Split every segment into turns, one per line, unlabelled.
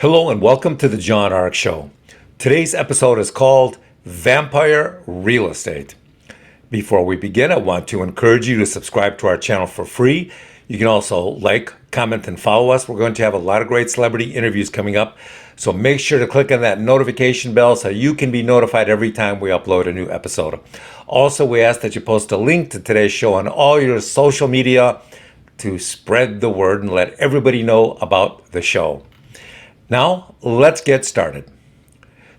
Hello and welcome to the John Ark Show. Today's episode is called Vampire Real Estate. Before we begin, I want to encourage you to subscribe to our channel for free. You can also like, comment, and follow us. We're going to have a lot of great celebrity interviews coming up, so make sure to click on that notification bell so you can be notified every time we upload a new episode. Also, we ask that you post a link to today's show on all your social media to spread the word and let everybody know about the show. Now, let's get started.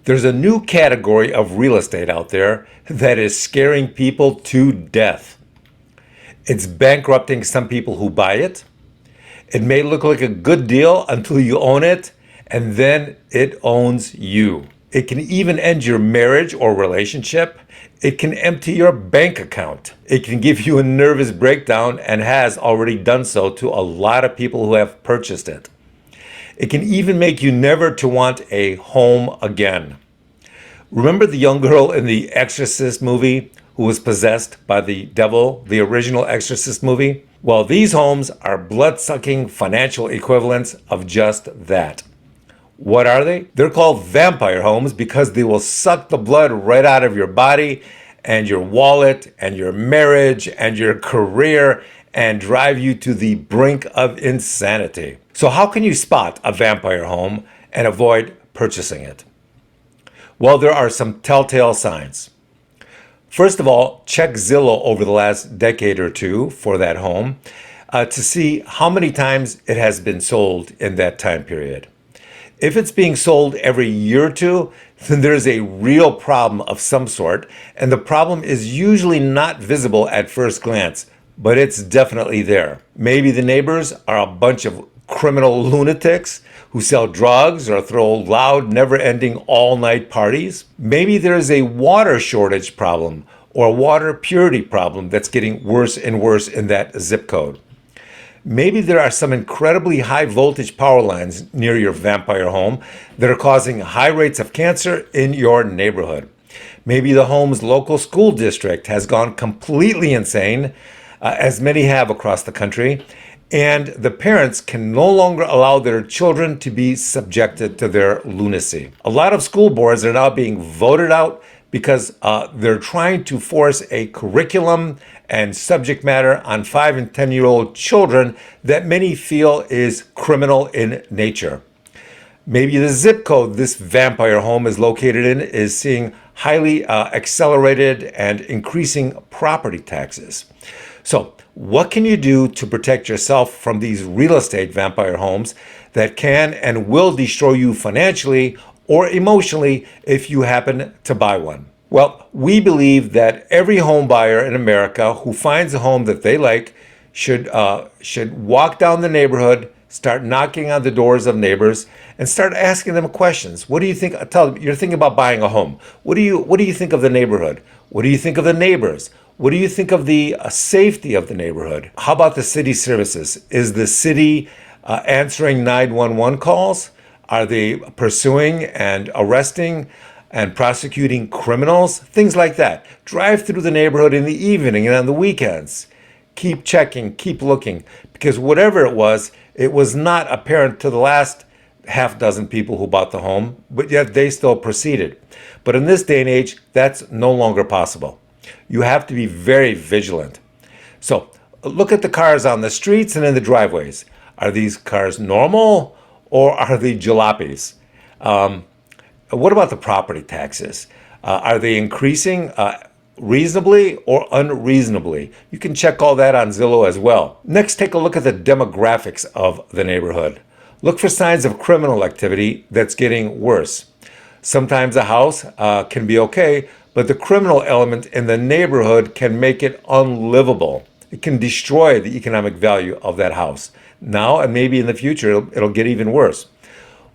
There's a new category of real estate out there that is scaring people to death. It's bankrupting some people who buy it. It may look like a good deal until you own it, and then it owns you. It can even end your marriage or relationship. It can empty your bank account. It can give you a nervous breakdown and has already done so to a lot of people who have purchased it. It can even make you never to want a home again. Remember the young girl in the Exorcist movie who was possessed by the devil, the original Exorcist movie? Well, these homes are blood-sucking financial equivalents of just that. What are they? They're called vampire homes because they will suck the blood right out of your body and your wallet and your marriage and your career and drive you to the brink of insanity. So how can you spot a vampire home and avoid purchasing it? Well, there are some telltale signs. First of all, check Zillow over the last decade or two for that home to see how many times it has been sold in that time period. If it's being sold every year or two, then there's a real problem of some sort, and the problem is usually not visible at first glance, but it's definitely there. Maybe the neighbors are a bunch of criminal lunatics who sell drugs or throw loud, never-ending all-night parties. Maybe there's a water shortage problem or a water purity problem that's getting worse and worse in that zip code. Maybe there are some incredibly high voltage power lines near your vampire home that are causing high rates of cancer in your neighborhood. Maybe the home's local school district has gone completely insane, as many have across the country, and the parents can no longer allow their children to be subjected to their lunacy. A lot of school boards are now being voted out because they're trying to force a curriculum and subject matter on 5 and 10-year-old children that many feel is criminal in nature. Maybe the zip code this vampire home is located in is seeing highly accelerated and increasing property taxes. So, what can you do to protect yourself from these real estate vampire homes that can and will destroy you financially or emotionally if you happen to buy one? Well, we believe that every home buyer in America who finds a home that they like should walk down the neighborhood, start knocking on the doors of neighbors, and start asking them questions. What do you think? Tell them you're thinking about buying a home. What do you think of the neighborhood? What do you think of the neighbors? What do you think of the safety of the neighborhood? How about the city services? Is the city answering 911 calls? Are they pursuing and arresting and prosecuting criminals? Things like that. Drive through the neighborhood in the evening and on the weekends. Keep checking, keep looking, because whatever it was not apparent to the last half dozen people who bought the home, but yet they still proceeded. But in this day and age, that's no longer possible. You have to be very vigilant. So look at the cars on the streets and in the driveways. Are these cars normal or are they jalopies? What about the property taxes? Are they increasing reasonably or unreasonably? You can check all that on Zillow as well. Next, take a look at the demographics of the neighborhood. Look for signs of criminal activity that's getting worse. Sometimes a house can be okay, but the criminal element in the neighborhood can make it unlivable. It can destroy the economic value of that house. Now and maybe in the future, it'll get even worse.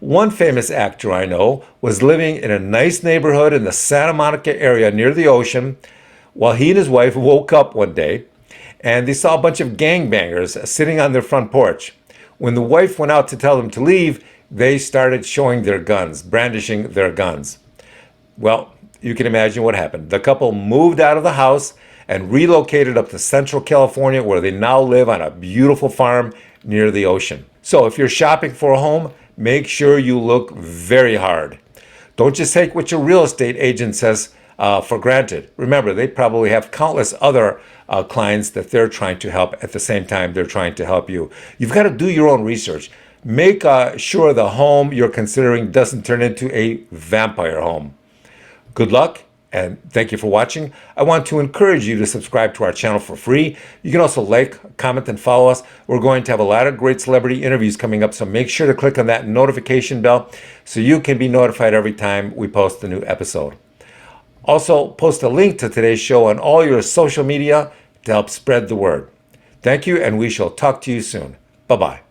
One famous actor I know was living in a nice neighborhood in the Santa Monica area near the ocean while he and his wife woke up one day and they saw a bunch of gangbangers sitting on their front porch. When the wife went out to tell them to leave, they started showing their guns, brandishing their guns. Well, you can imagine what happened. The couple moved out of the house and relocated up to Central California, where they now live on a beautiful farm near the ocean. So if you're shopping for a home, make sure you look very hard. Don't just take what your real estate agent says for granted. Remember, they probably have countless other clients that they're trying to help at the same time they're trying to help you. You've got to do your own research. Make sure the home you're considering doesn't turn into a vampire home. Good luck, and thank you for watching. I want to encourage you to subscribe to our channel for free. You can also like, comment, and follow us. We're going to have a lot of great celebrity interviews coming up, so make sure to click on that notification bell so you can be notified every time we post a new episode. Also, post a link to today's show on all your social media to help spread the word. Thank you, and we shall talk to you soon. Bye-bye.